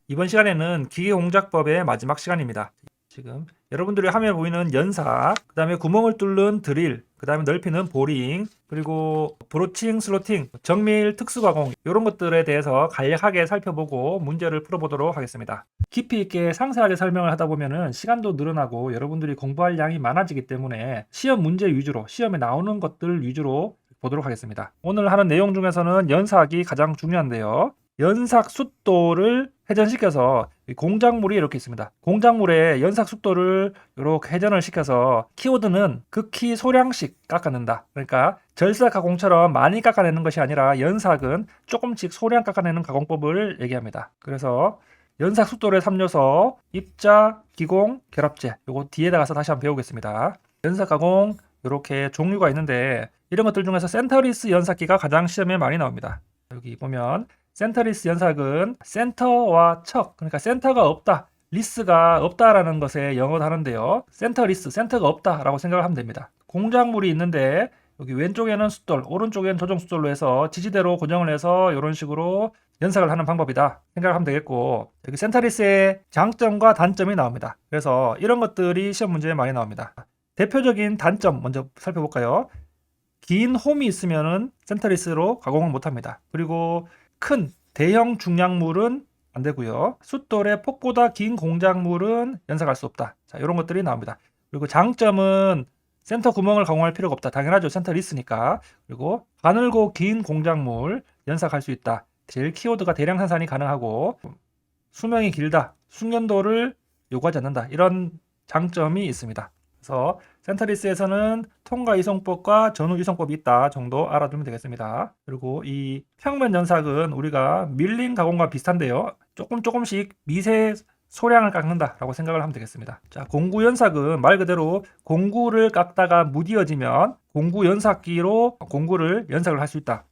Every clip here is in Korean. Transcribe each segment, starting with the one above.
이번 시간에는 기계공작법의 마지막 시간입니다. 지금 여러분들이 화면에 보이는 연사, 그 다음에 구멍을 뚫는 드릴, 그 다음에 넓히는 보링, 그리고 브로칭, 슬로팅, 정밀 특수가공 이런 것들에 대해서 간략하게 살펴보고 문제를 풀어보도록 하겠습니다. 깊이 있게 상세하게 설명을 하다 보면은 시간도 늘어나고 여러분들이 공부할 양이 많아지기 때문에 시험 문제 위주로, 시험에 나오는 것들 위주로 보도록 하겠습니다. 오늘 하는 내용 중에서는 연사학이 가장 중요한데요. 연삭 숫도를 회전시켜서 공작물이 이렇게 있습니다. 공작물의 연삭 속도를 이렇게 회전을 시켜서 키워드는 극히 소량씩 깎아낸다. 그러니까 절삭 가공처럼 많이 깎아내는 것이 아니라 연삭은 조금씩 소량 깎아내는 가공법을 얘기합니다. 그래서 연삭 속도의 3요소 입자, 기공, 결합제 요거 뒤에다 가서 다시 한번 배우겠습니다. 연삭 가공 이렇게 종류가 있는데 이런 것들 중에서 센터리스 연삭기가 가장 시험에 많이 나옵니다. 여기 보면 센터리스 연삭은 센터와 척, 그러니까 센터가 없다, 리스가 없다라는 것에 영어로 하는데요. 센터리스, 센터가 없다라고 생각을 하면 됩니다. 공작물이 있는데 여기 왼쪽에는 숫돌, 오른쪽에는 조정 숫돌로 해서 지지대로 고정을 해서 이런 식으로 연삭을 하는 방법이다 생각을 하면 되겠고, 여기 센터리스의 장점과 단점이 나옵니다. 그래서 이런 것들이 시험 문제에 많이 나옵니다. 대표적인 단점 먼저 살펴볼까요? 긴 홈이 있으면은 센터리스로 가공을 못합니다. 그리고 큰 대형 중량물은 안 되고요. 숫돌의 폭보다 긴 공작물은 연삭할 수 없다. 자, 이런 것들이 나옵니다. 그리고 장점은 센터 구멍을 가공할 필요가 없다. 당연하죠. 센터리스니까. 그리고 가늘고 긴 공작물 연삭할 수 있다. 제일 키워드가 대량 생산이 가능하고 수명이 길다. 숙련도를 요구하지 않는다. 이런 장점이 있습니다. 그래서 센터리스에서는 통과 이송법과 전후 이송법이 있다 정도 알아두면 되겠습니다. 그리고 이 평면 연삭은 우리가 밀링 가공과 비슷한데요. 조금씩 미세 소량을 깎는다라고 생각을 하면 되겠습니다. 자, 공구 연삭은 말 그대로 공구를 깎다가 무디어지면 공구 연삭기로 공구를 연삭을 할 수 있다.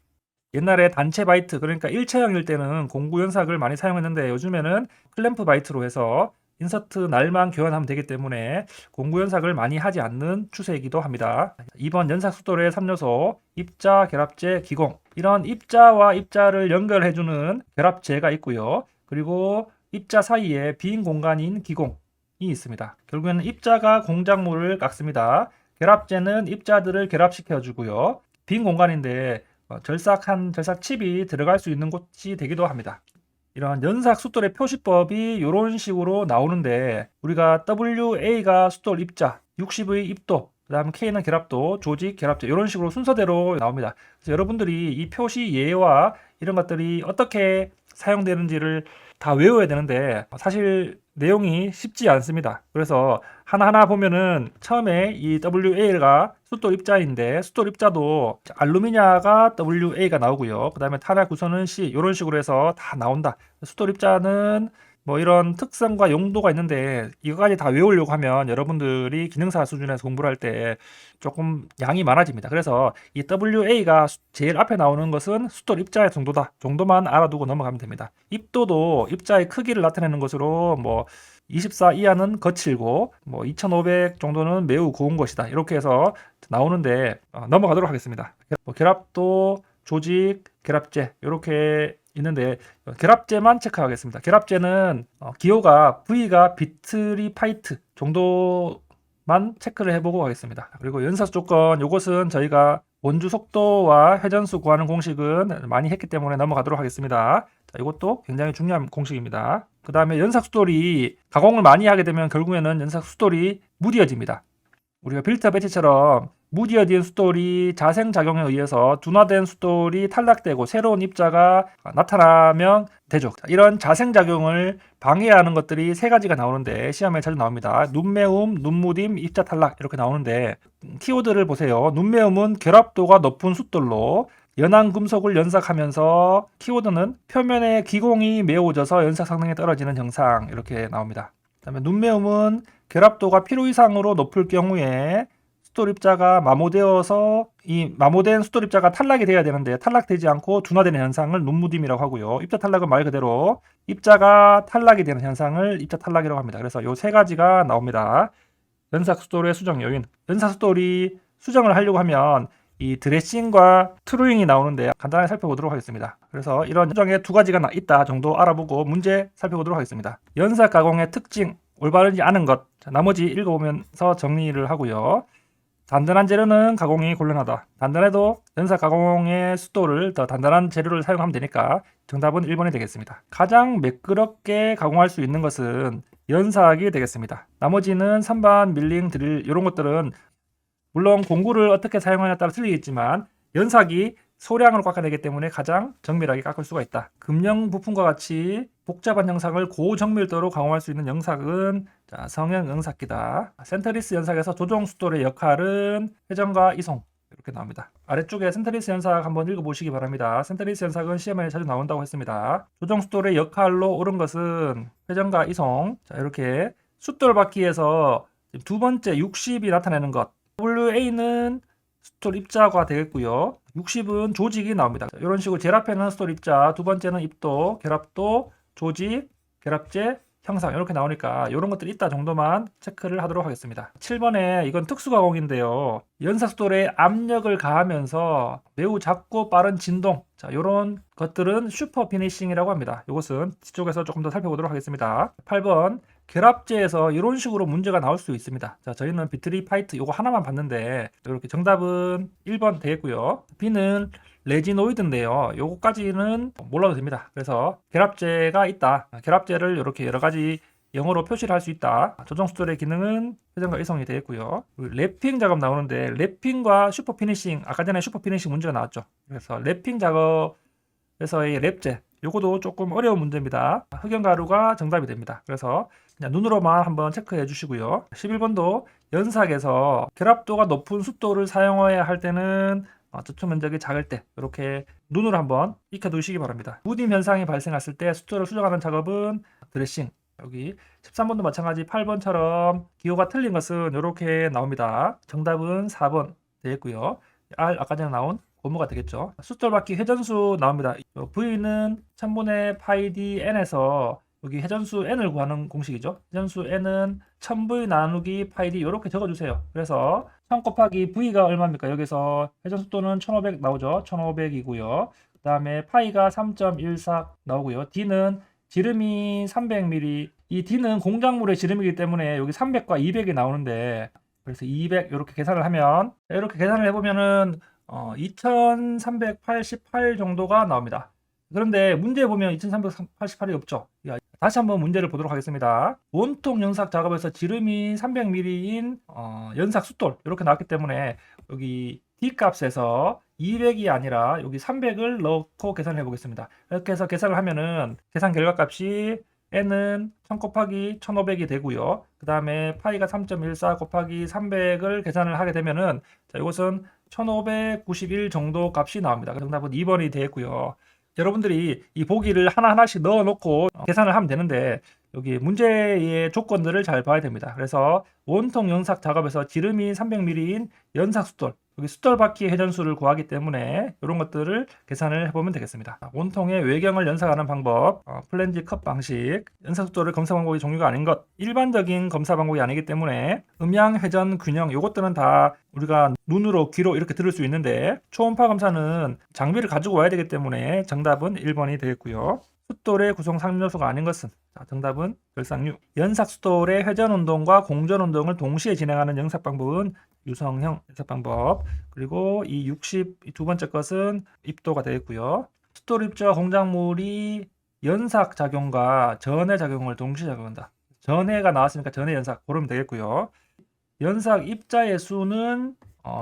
옛날에 단체 바이트, 그러니까 일체형일 때는 공구 연삭을 많이 사용했는데 요즘에는 클램프 바이트로 해서 인서트 날만 교환하면 되기 때문에 공구 연삭을 많이 하지 않는 추세이기도 합니다. 이번 연삭 속도의 3요소 입자, 결합제, 기공, 이런 입자와 입자를 연결해주는 결합제가 있고요. 그리고 입자 사이에 빈 공간인 기공이 있습니다. 결국에는 입자가 공작물을 깎습니다. 결합제는 입자들을 결합시켜주고요. 빈 공간인데 절삭한 절삭 칩이 들어갈 수 있는 곳이 되기도 합니다. 이런 연삭 숫돌의 표시법이 이런 식으로 나오는데 우리가 WA가 숫돌 입자, 60의 입도, 그 다음 K는 결합도, 조직, 결합제 이런 식으로 순서대로 나옵니다. 그래서 여러분들이 이 표시 예와 이런 것들이 어떻게 사용되는지를 다 외워야 되는데 사실 내용이 쉽지 않습니다. 그래서 하나하나 보면은 처음에 이 WA가 숫돌 입자인데 숫돌 입자도 알루미니아가 WA가 나오고요. 그 다음에 탄약 구성은 C 이런 식으로 해서 다 나온다. 숫돌 입자는 뭐 이런 특성과 용도가 있는데 이거까지 다 외우려고 하면 여러분들이 기능사 수준에서 공부를 할 때 조금 양이 많아집니다. 그래서 이 WA가 제일 앞에 나오는 것은 숫돌 입자의 정도다 정도만 알아두고 넘어가면 됩니다. 입도도 입자의 크기를 나타내는 것으로 뭐 24 이하는 거칠고 뭐 2500 정도는 매우 고운 것이다 이렇게 해서 나오는데 넘어가도록 하겠습니다. 뭐 결합도, 조직, 결합제 이렇게 있는데 결합제만 체크하겠습니다. 결합제는 기호가 V가 비트리파이트 정도만 체크를 해보고 가겠습니다. 그리고 연사수 조건 이것은 저희가 원주 속도와 회전수 구하는 공식은 많이 했기 때문에 넘어가도록 하겠습니다. 자, 이것도 굉장히 중요한 공식입니다. 그 다음에 연삭수돌이 가공을 많이 하게 되면 결국에는 연삭수돌이 무디어집니다. 우리가 필터 배치처럼 무디어진 숫돌이 자생작용에 의해서 둔화된 숫돌이 탈락되고 새로운 입자가 나타나면 되죠. 이런 자생작용을 방해하는 것들이 세 가지가 나오는데 시험에 자주 나옵니다. 눈매움, 눈무딤, 입자 탈락 이렇게 나오는데 키워드를 보세요. 눈매움은 결합도가 높은 숫돌로 연한 금속을 연삭하면서 키워드는 표면에 기공이 메워져서 연삭 성능이 떨어지는 현상 이렇게 나옵니다. 그다음에 눈매움은 결합도가 필요 이상으로 높을 경우에 숫돌 입자가 마모되어서 이 마모된 숫돌 입자가 탈락이 돼야 되는데 탈락되지 않고 둔화되는 현상을 눈무딤이라고 하고요. 입자 탈락은 말 그대로 입자가 탈락이 되는 현상을 입자 탈락이라고 합니다. 그래서 이 세 가지가 나옵니다. 연삭 숫돌의 수정 요인. 연삭 숫돌이 수정을 하려고 하면 이 드레싱과 트루잉이 나오는데 간단하게 살펴보도록 하겠습니다. 그래서 이런 정에 두 가지가 있다 정도 알아보고 문제 살펴보도록 하겠습니다. 연사 가공의 특징, 올바르지 않은 것. 자, 나머지 읽어보면서 정리를 하고요. 단단한 재료는 가공이 곤란하다. 단단해도 연사 가공의 숫도를 더 단단한 재료를 사용하면 되니까 정답은 1번이 되겠습니다. 가장 매끄럽게 가공할 수 있는 것은 연사학이 되겠습니다. 나머지는 선반, 밀링, 드릴 이런 것들은 물론 공구를 어떻게 사용하냐에 따라 틀리겠지만 연사기 소량으로 깎아내기 때문에 가장 정밀하게 깎을 수가 있다. 금형 부품과 같이 복잡한 형상을 고정밀도로 가공할 수 있는 연삭은 성형 연삭기다. 센터리스 연삭에서 조종 숫돌의 역할은 회전과 이송 이렇게 나옵니다. 아래쪽에 센터리스 연삭 한번 읽어보시기 바랍니다. 센터리스 연삭은 시험에 자주 나온다고 했습니다. 조종 숫돌의 역할로 옳은 것은 회전과 이송. 자, 이렇게 숫돌 바퀴에서 두 번째 60이 나타내는 것. WA는 숫돌 입자가 되겠고요. 60은 조직이 나옵니다. 이런 식으로 제일 앞에는 숫돌 입자, 두 번째는 입도, 결합도, 조직, 결합제, 형상 이렇게 나오니까 이런 것들이 있다 정도만 체크를 하도록 하겠습니다. 7번에 이건 특수가공인데요. 연사숫돌에 압력을 가하면서 매우 작고 빠른 진동, 자, 이런 것들은 슈퍼 피니싱이라고 합니다. 이것은 뒤쪽에서 조금 더 살펴보도록 하겠습니다. 8번 결합제에서 이런 식으로 문제가 나올 수 있습니다. 자, 저희는 비트리파이트 이거 하나만 봤는데 이렇게 정답은 1번 되겠고요. B는 레지노이드인데요. 요거까지는 몰라도 됩니다. 그래서 결합제가 있다. 결합제를 이렇게 여러 가지 영어로 표시를 할 수 있다. 조정 숫돌의 기능은 회전과 이송이 되겠고요. 랩핑 작업 나오는데 랩핑과 슈퍼 피니싱, 아까 전에 슈퍼 피니싱 문제가 나왔죠. 그래서 랩핑 작업에서의 랩제 요거도 조금 어려운 문제입니다. 흑연가루가 정답이 됩니다. 그래서 그냥 눈으로만 한번 체크해 주시고요. 11번도 연삭에서 결합도가 높은 숫돌을 사용해야 할 때는 저촉 면적이 작을 때 이렇게 눈으로 한번 익혀두시기 바랍니다. 무딤 현상이 발생했을 때 숫돌을 수정하는 작업은 드레싱. 여기 13번도 마찬가지 8번처럼 기호가 틀린 것은 이렇게 나옵니다. 정답은 4번 되겠고요. R 아까 전에 나온 고무가 되겠죠. 숫돌 바퀴 회전수 나옵니다. V는 1000분의 파이 d n에서 여기 회전수 n을 구하는 공식이죠. 회전수 n은 1000v 나누기 파이 d 이렇게 적어주세요. 그래서 1000 곱하기 v가 얼마입니까? 여기서 회전속도는 1500 나오죠. 1500이고요. 그 다음에 파이가 3.14 나오고요. d는 지름이 300mm. 이 d는 공작물의 지름이기 때문에 여기 300과 200이 나오는데 그래서 200 이렇게 계산을 하면 이렇게 계산을 해보면은 2388 정도가 나옵니다. 그런데 문제에 보면 2388이 없죠. 다시 한번 문제를 보도록 하겠습니다. 원통 연삭 작업에서 지름이 300mm인 연삭 숫돌 이렇게 나왔기 때문에 여기 D 값에서 200이 아니라 여기 300을 넣고 계산을 해보겠습니다. 이렇게 해서 계산을 하면은 계산 결과 값이 n은 1000 곱하기 1500이 되고요. 그 다음에 파이가 3.14 곱하기 300을 계산을 하게 되면은 자, 이것은 1591 정도 값이 나옵니다. 정답은 2번이 되겠고요. 여러분들이 이 보기를 하나하나씩 넣어놓고 계산을 하면 되는데 여기 문제의 조건들을 잘 봐야 됩니다. 그래서 원통 연삭 작업에서 지름이 300mm인 연삭 숫돌, 여기 숫돌 바퀴의 회전수를 구하기 때문에 이런 것들을 계산을 해보면 되겠습니다. 원통의 외경을 연삭하는 방법, 플랜지 컷 방식, 연삭 숫돌을 검사 방법이 종류가 아닌 것, 일반적인 검사 방법이 아니기 때문에 음양, 회전, 균형 이것들은 다 우리가 눈으로, 귀로 이렇게 들을 수 있는데 초음파 검사는 장비를 가지고 와야 되기 때문에 정답은 1번이 되겠고요. 숫돌의 구성 상요소가 아닌 것은 정답은 별상류. 연삭 숫돌의 회전 운동과 공전 운동을 동시에 진행하는 연삭 방법은 유성형 연삭 방법. 그리고 이 60 두 번째 것은 입도가 되겠고요. 숫돌 입자 공작물이 연삭 작용과 전해 작용을 동시에 작용한다. 전해가 나왔으니까 전해 연삭 고르면 되겠고요. 연삭 입자의 수는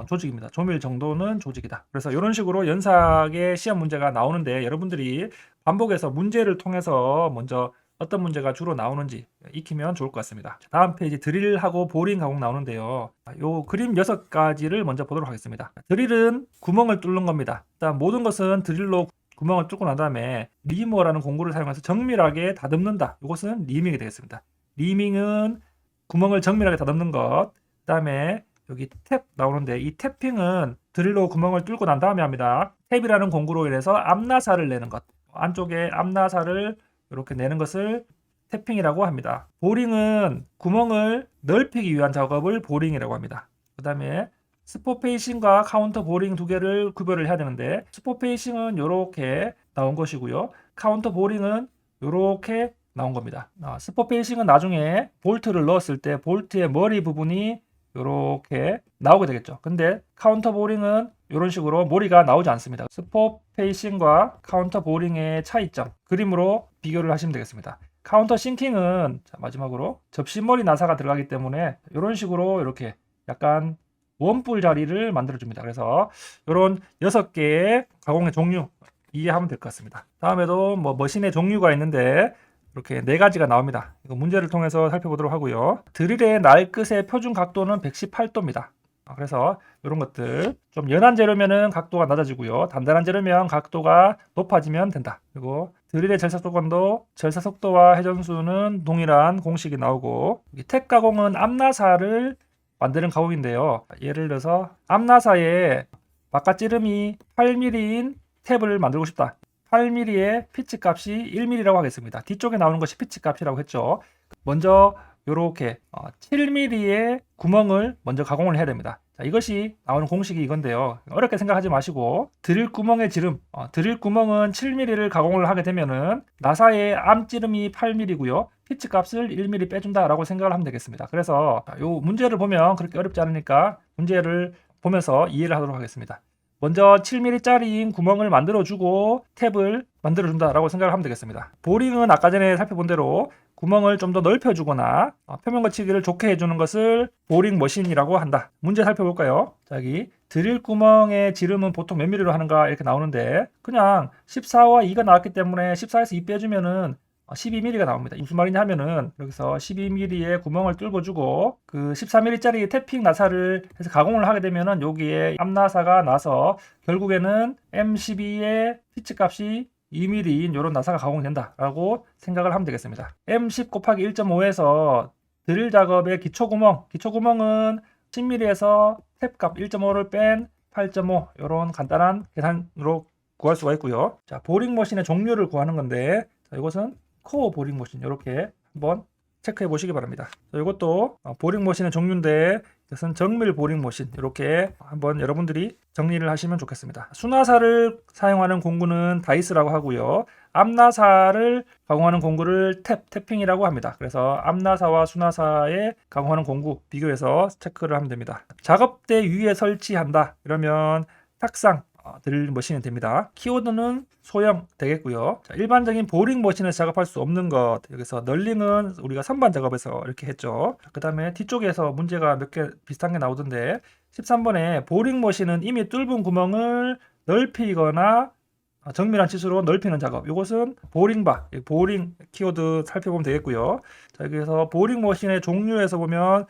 조직입니다. 조밀 정도는 조직이다. 그래서 이런 식으로 연삭의 시험 문제가 나오는데 여러분들이 반복해서 문제를 통해서 먼저 어떤 문제가 주로 나오는지 익히면 좋을 것 같습니다. 다음 페이지 드릴하고 보링 가공 나오는데요. 요 그림 6가지를 먼저 보도록 하겠습니다. 드릴은 구멍을 뚫는 겁니다. 일단 모든 것은 드릴로 구멍을 뚫고 난 다음에 리머라는 공구를 사용해서 정밀하게 다듬는다. 이것은 리밍이 되겠습니다. 리밍은 구멍을 정밀하게 다듬는 것. 그 다음에 여기 탭 나오는데 이 탭핑은 드릴로 구멍을 뚫고 난 다음에 합니다. 탭이라는 공구로 인해서 암나사를 내는 것. 안쪽에 암나사를 이렇게 내는 것을 탭핑이라고 합니다. 보링은 구멍을 넓히기 위한 작업을 보링이라고 합니다. 그 다음에 스포 페이싱과 카운터 보링 두 개를 구별을 해야 되는데, 스포 페이싱은 이렇게 나온 것이고요. 카운터 보링은 이렇게 나온 겁니다. 스포 페이싱은 나중에 볼트를 넣었을 때 볼트의 머리 부분이 이렇게 나오게 되겠죠. 근데 카운터 보링은 이런 식으로 머리가 나오지 않습니다. 스포 페이싱과 카운터 보링의 차이점, 그림으로 비교를 하시면 되겠습니다. 카운터 싱킹은 마지막으로 접시머리 나사가 들어가기 때문에 이런 식으로 이렇게 약간 원뿔 자리를 만들어줍니다. 그래서 이런 6개의 가공의 종류 이해하면 될 것 같습니다. 다음에도 뭐 머신의 종류가 있는데 이렇게 4가지가 나옵니다. 이거 문제를 통해서 살펴보도록 하고요. 드릴의 날끝의 표준 각도는 118도입니다. 그래서 이런 것들, 좀 연한 재료면은 각도가 낮아지고요. 단단한 재료면 각도가 높아지면 된다. 그리고 드릴의 절삭 조건도 절삭 속도와 회전수는 동일한 공식이 나오고, 탭 가공은 암나사를 만드는 가공인데요. 예를 들어서 암나사에 바깥 지름이 8mm인 탭을 만들고 싶다. 8mm의 피치 값이 1mm라고 하겠습니다. 뒤쪽에 나오는 것이 피치 값이라고 했죠. 먼저 이렇게 7mm의 구멍을 먼저 가공을 해야 됩니다. 자, 이것이 나오는 공식이 이건데요. 어렵게 생각하지 마시고 드릴 구멍의 지름, 드릴 구멍은 7mm를 가공을 하게 되면은 나사의 암지름이 8mm고요. 피치 값을 1mm 빼준다라고 생각을 하면 되겠습니다. 그래서 이 문제를 보면 그렇게 어렵지 않으니까 문제를 보면서 이해를 하도록 하겠습니다. 먼저 7mm짜리인 구멍을 만들어주고 탭을 만들어준다라고 생각을 하면 되겠습니다. 보링은 아까 전에 살펴본 대로 구멍을 좀 더 넓혀주거나 표면 거치기를 좋게 해주는 것을 보링 머신이라고 한다. 문제 살펴볼까요? 자, 여기 드릴 구멍의 지름은 보통 몇 mm로 하는가 이렇게 나오는데, 그냥 14와 2가 나왔기 때문에 14에서 2 빼주면은 12mm가 나옵니다. 무슨 말이냐 하면은 여기서 12mm의 구멍을 뚫어주고 그 14mm짜리 탭핑 나사를 해서 가공을 하게 되면은 여기에 암나사가 나서 결국에는 M12의 피치 값이 2mm인 이런 나사가 가공된다라고 생각을 하면 되겠습니다. M10 곱하기 1.5에서 드릴 작업의 기초구멍은 10mm에서 탭 값 1.5를 뺀 8.5 이런 간단한 계산으로 구할 수가 있고요. 자, 보링 머신의 종류를 구하는 건데, 자, 이것은 코어 보링 머신 이렇게 한번 체크해 보시기 바랍니다. 이것도 보링 머신의 종류인데 이것은 정밀 보링 머신, 이렇게 한번 여러분들이 정리를 하시면 좋겠습니다. 수나사를 사용하는 공구는 다이스라고 하고요. 암나사를 가공하는 공구를 탭핑이라고 합니다. 그래서 암나사와 수나사에 가공하는 공구 비교해서 체크를 하면 됩니다. 작업대 위에 설치한다 이러면 탁상 드릴 머신이 됩니다. 키워드는 소형 되겠고요. 자, 일반적인 보링 머신에서 작업할 수 없는 것, 여기서 널링은 우리가 선반 작업에서 이렇게 했죠. 그 다음에 뒤쪽에서 문제가 몇 개 비슷한 게 나오던데, 13번에 보링 머신은 이미 뚫은 구멍을 넓히거나 정밀한 치수로 넓히는 작업, 이것은 보링바, 보링 키워드 살펴보면 되겠고요. 자, 여기서 보링 머신의 종류에서 보면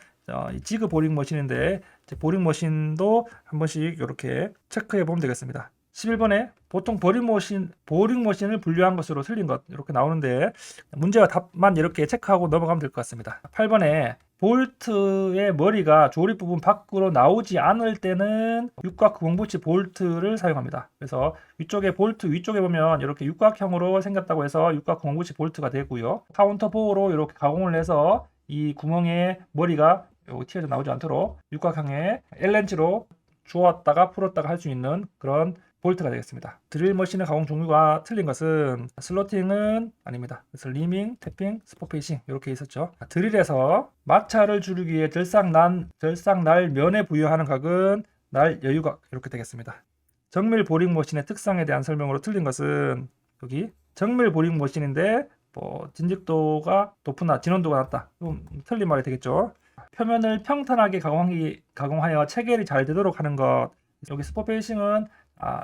지그 보링 머신인데, 보링 머신도 한 번씩 이렇게 체크해 보면 되겠습니다. 11번에 보통 보링 머신을 분류한 것으로 틀린 것 이렇게 나오는데, 문제와 답만 이렇게 체크하고 넘어가면 될 것 같습니다. 8번에 볼트의 머리가 조립 부분 밖으로 나오지 않을 때는 육각 구멍붙이 볼트를 사용합니다. 그래서 위쪽에 볼트 위쪽에 보면 이렇게 육각형으로 생겼다고 해서 육각 구멍붙이 볼트가 되고요. 카운터 보호로 이렇게 가공을 해서 이 구멍의 머리가 튀어져 나오지 않도록 육각형의 L렌치로 주었다가 풀었다가 할 수 있는 그런 볼트가 되겠습니다. 드릴 머신의 가공 종류가 틀린 것은 슬로팅은 아닙니다. 그래서 리밍, 탭핑, 스포 페이싱 이렇게 있었죠. 드릴에서 마찰을 줄이기 위해 절삭날 면에 부여하는 각은 날 여유각 이렇게 되겠습니다. 정밀 보링 머신의 특성에 대한 설명으로 틀린 것은 여기 정밀 보링 머신인데 진직도가 높으나 진원도가 낮다. 좀 틀린 말이 되겠죠. 표면을 평탄하게 가공하여 체결이 잘 되도록 하는 것. 여기 스포 페이싱은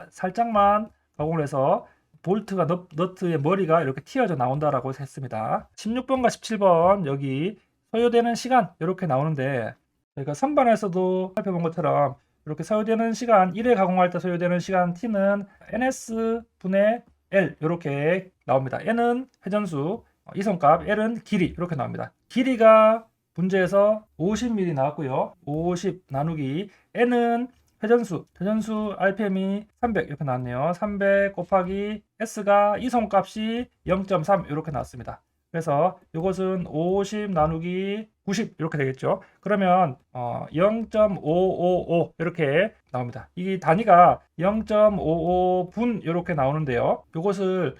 살짝만 가공을 해서 볼트가 너트의 머리가 이렇게 튀어져 나온다라고 했습니다. 16번과 17번 여기 소요되는 시간 이렇게 나오는데, 저희가 선반에서도 살펴본 것처럼 이렇게 소요되는 시간 1회 가공할 때 소요되는 시간 T는 NS분의 L 이렇게 나옵니다. N은 회전수, 이성값, L은 길이 이렇게 나옵니다. 길이가 문제에서 50mm 나왔고요. 50 나누기 N은 회전수 RPM이 300 이렇게 나왔네요. 300 곱하기 S가 이성값이 0.3 이렇게 나왔습니다. 그래서 이것은 50 나누기 90 이렇게 되겠죠. 그러면 0.555 이렇게 나옵니다. 이 단위가 0.55분 이렇게 나오는데요. 이것을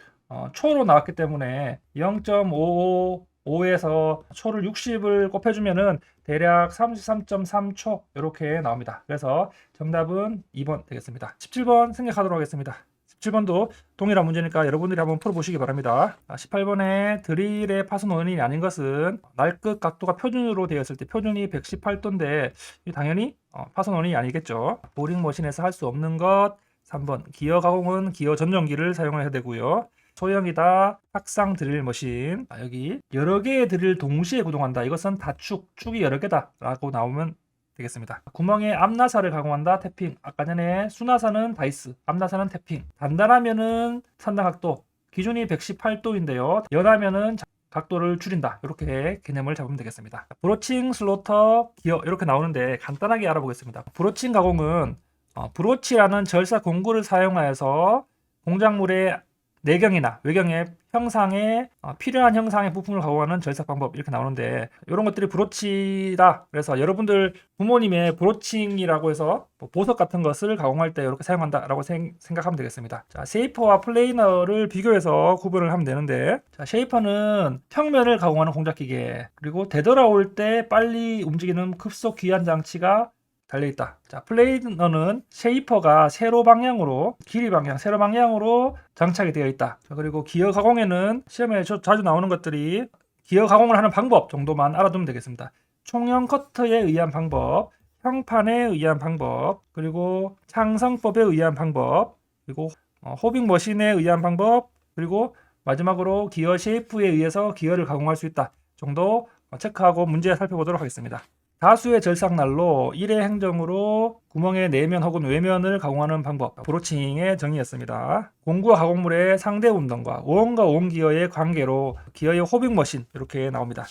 초로 나왔기 때문에 0.555에서 초를 60을 곱해주면은 대략 33.3초 이렇게 나옵니다. 그래서 정답은 2번 되겠습니다. 17번 생각하도록 하겠습니다. 17번도 동일한 문제니까 여러분들이 한번 풀어보시기 바랍니다. 18번에 드릴의 파손 원인이 아닌 것은 날끝 각도가 표준으로 되었을 때 표준이 118도인데 당연히 파손 원인이 아니겠죠. 보링 머신에서 할 수 없는 것. 3번 기어 가공은 기어 전용기를 사용해야 되고요. 소형이다. 탁상 드릴 머신. 여기 여러 개의 드릴 동시에 구동한다. 이것은 축이 여러 개다 라고 나오면 되겠습니다. 구멍에 앞나사를 가공한다. 태핑. 아까 전에 수나사는 다이스, 앞나사는 태핑. 단단하면은 산다 각도. 기준이 118도인데요. 연하면은 각도를 줄인다. 이렇게 개념을 잡으면 되겠습니다. 브로칭, 슬로터, 기어 이렇게 나오는데 간단하게 알아보겠습니다. 브로칭 가공은 브로치라는 절삭 공구를 사용하여서 공작물의 내경이나 외경의 형상에 필요한 형상의 부품을 가공하는 절삭 방법 이렇게 나오는데 이런 것들이 브로치다. 그래서 여러분들 부모님의 브로칭이라고 해서 보석 같은 것을 가공할 때 이렇게 사용한다라고 생각하면 되겠습니다. 자, 쉐이퍼와 플레이너를 비교해서 구분을 하면 되는데 자, 쉐이퍼는 평면을 가공하는 공작기계 그리고 되돌아올 때 빨리 움직이는 급속 귀환 장치가 달려있다. 자, 플레이너는 쉐이퍼가 세로 방향으로 길이 방향 세로 방향으로 장착이 되어 있다. 자, 그리고 기어 가공에는 시험에 자주 나오는 것들이 기어 가공을 하는 방법 정도만 알아두면 되겠습니다. 총형 커터에 의한 방법, 형판에 의한 방법, 그리고 창성법에 의한 방법, 그리고 호빙 머신에 의한 방법, 그리고 마지막으로 기어 쉐이프에 의해서 기어를 가공할 수 있다 정도 체크하고 문제 살펴보도록 하겠습니다. 다수의 절삭날로 1회 행정으로 구멍의 내면 혹은 외면을 가공하는 방법 브로칭의 정의였습니다. 공구와 가공물의 상대 운동과 오음과 오음 기어의 관계로 기어의 호빙 머신 이렇게 나옵니다.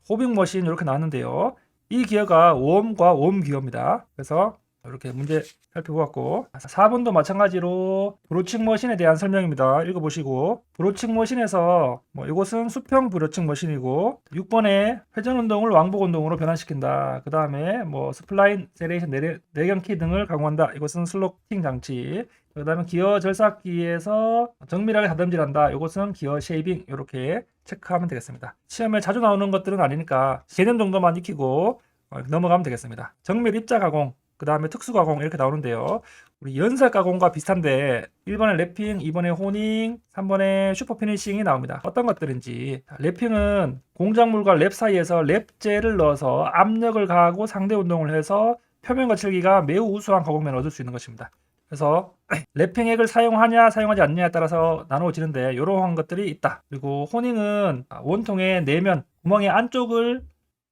호빙 머신 이렇게 나왔는데요. 이 기어가 오음과 오음 기어입니다. 그래서 이렇게 문제 살펴보았고 4번도 마찬가지로 브로칭 머신에 대한 설명입니다. 읽어보시고 브로칭 머신에서 이것은 수평 브로칭 머신이고 6번에 회전 운동을 왕복 운동으로 변환시킨다. 그 다음에 스플라인, 세레이션, 내경키 등을 가공한다. 이것은 슬로팅 장치. 그 다음에 기어 절삭기에서 정밀하게 다듬질한다. 이것은 기어 쉐이빙 이렇게 체크하면 되겠습니다. 시험에 자주 나오는 것들은 아니니까 개념 정도만 익히고 넘어가면 되겠습니다. 정밀 입자 가공 그 다음에 특수 가공 이렇게 나오는데요. 우리 연살 가공과 비슷한데 1번에 랩핑, 2번에 호닝, 3번에 슈퍼 피니싱이 나옵니다. 어떤 것들인지 랩핑은 공작물과 랩 사이에서 랩젤을 넣어서 압력을 가하고 상대 운동을 해서 표면 거칠기가 매우 우수한 가공면을 얻을 수 있는 것입니다. 그래서 랩핑액을 사용하냐 사용하지 않느냐에 따라서 나누어지는데 이러한 것들이 있다. 그리고 호닝은 원통의 내면, 구멍의 안쪽을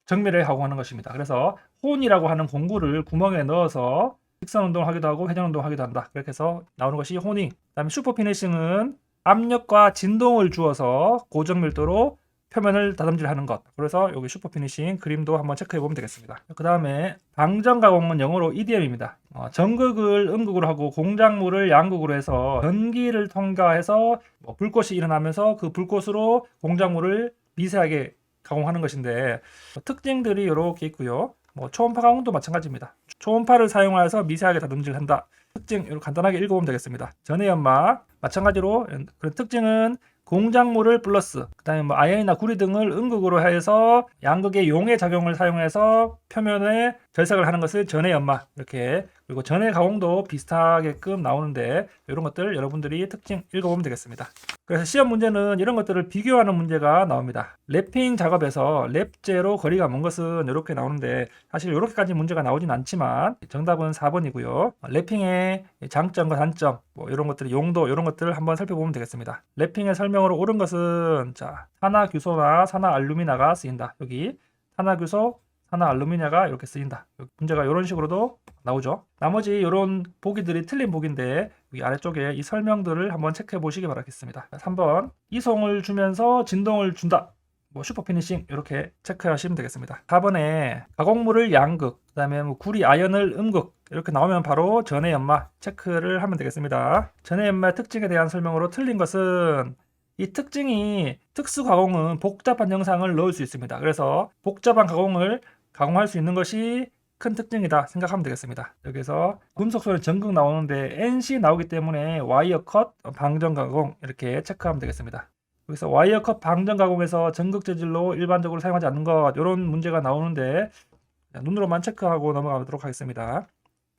정밀하게 가공하는 것입니다. 그래서 혼이라고 하는 공구를 구멍에 넣어서 직선 운동을 하기도 하고 회전 운동을 하기도 한다. 그렇게 해서 나오는 것이 호닝. 그다음에 슈퍼 피니싱은 압력과 진동을 주어서 고정밀도로 표면을 다듬질하는 것. 그래서 여기 슈퍼 피니싱 그림도 한번 체크해 보면 되겠습니다. 그 다음에 방정 가공은 영어로 EDM입니다. 전극을 음극으로 하고 공작물을 양극으로 해서 전기를 통과해서 불꽃이 일어나면서 그 불꽃으로 공작물을 미세하게 가공하는 것인데 특징들이 이렇게 있고요. 초음파 가공도 마찬가지입니다. 초음파를 사용해서 미세하게 다듬질한다. 특징 이렇게 간단하게 읽어보면 되겠습니다. 전해 연마 마찬가지로 그런 특징은 공작물을 플러스 그 다음에 아연이나 구리 등을 음극으로 해서 양극의 용의 작용을 사용해서 표면에 절삭을 하는 것을 전해 연마 이렇게 그리고 전해 가공도 비슷하게끔 나오는데 이런 것들 여러분들이 특징 읽어보면 되겠습니다. 그래서 시험 문제는 이런 것들을 비교하는 문제가 나옵니다. 랩핑 작업에서 랩제로 거리가 먼 것은 이렇게 나오는데 사실 이렇게까지 문제가 나오진 않지만 정답은 4번이고요. 랩핑의 장점과 단점 이런 것들 용도 이런 것들을 한번 살펴보면 되겠습니다. 랩핑의 설명으로 옳은 것은 산화규소나 산화알루미나가 쓰인다. 여기 산화규소 산화알루미니아가 이렇게 쓰인다. 문제가 이런 식으로도 나오죠. 나머지 이런 보기들이 틀린 보기인데 여기 아래쪽에 이 설명들을 한번 체크해 보시기 바라겠습니다. 3번 이송을 주면서 진동을 준다. 슈퍼 피니싱 이렇게 체크하시면 되겠습니다. 4번에 가공물을 양극, 그 다음에 구리 아연을 음극 이렇게 나오면 바로 전해 연마 체크를 하면 되겠습니다. 전해 연마의 특징에 대한 설명으로 틀린 것은 이 특징이 특수 가공은 복잡한 영상을 넣을 수 있습니다. 그래서 복잡한 가공을 가공할 수 있는 것이 큰 특징이다 생각하면 되겠습니다. 여기서 금속 소리 전극 나오는데 NC 나오기 때문에 와이어 컷 방전 가공 이렇게 체크하면 되겠습니다. 여기서 와이어 컷 방전 가공에서 전극 재질로 일반적으로 사용하지 않는 것 이런 문제가 나오는데 눈으로만 체크하고 넘어가도록 하겠습니다.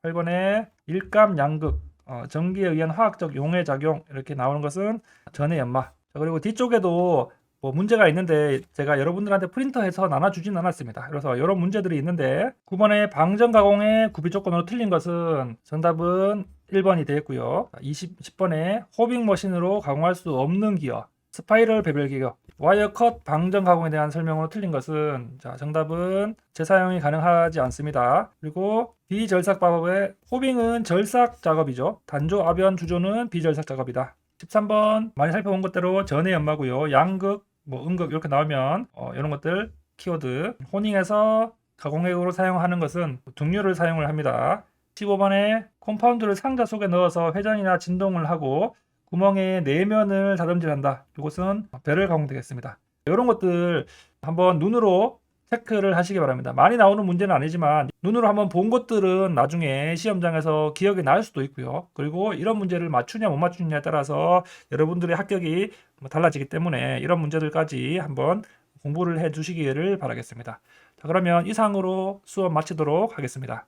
8번에 일감 양극 전기에 의한 화학적 용해 작용 이렇게 나오는 것은 전해 연마. 자, 그리고 뒤쪽에도 뭐 문제가 있는데 제가 여러분들한테 프린터해서 나눠주진 않았습니다. 그래서 이런 문제들이 있는데 9번에 방전 가공의 구비 조건으로 틀린 것은 정답은 1번이 되겠고요. 10번에 호빙 머신으로 가공할 수 없는 기어 스파이럴 베벨 기어 와이어 컷 방전 가공에 대한 설명으로 틀린 것은 자, 정답은 재사용이 가능하지 않습니다. 그리고 비절삭 방법의 호빙은 절삭 작업이죠. 단조, 압연, 주조는 비절삭 작업이다. 13번 많이 살펴본 것대로 전해 연마고요. 양극, 뭐 음극 이렇게 나오면 이런 것들 키워드 호닝에서 가공액으로 사용하는 것은 등유를 사용을 합니다. 15번에 컴파운드를 상자 속에 넣어서 회전이나 진동을 하고 구멍의 내면을 다듬질한다. 이것은 배럴 가공 되겠습니다. 이런 것들 한번 눈으로 체크를 하시기 바랍니다. 많이 나오는 문제는 아니지만 눈으로 한번 본 것들은 나중에 시험장에서 기억이 날 수도 있고요. 그리고 이런 문제를 맞추냐 못 맞추냐에 따라서 여러분들의 합격이 달라지기 때문에 이런 문제들까지 한번 공부를 해 주시기를 바라겠습니다. 자, 그러면 이상으로 수업 마치도록 하겠습니다.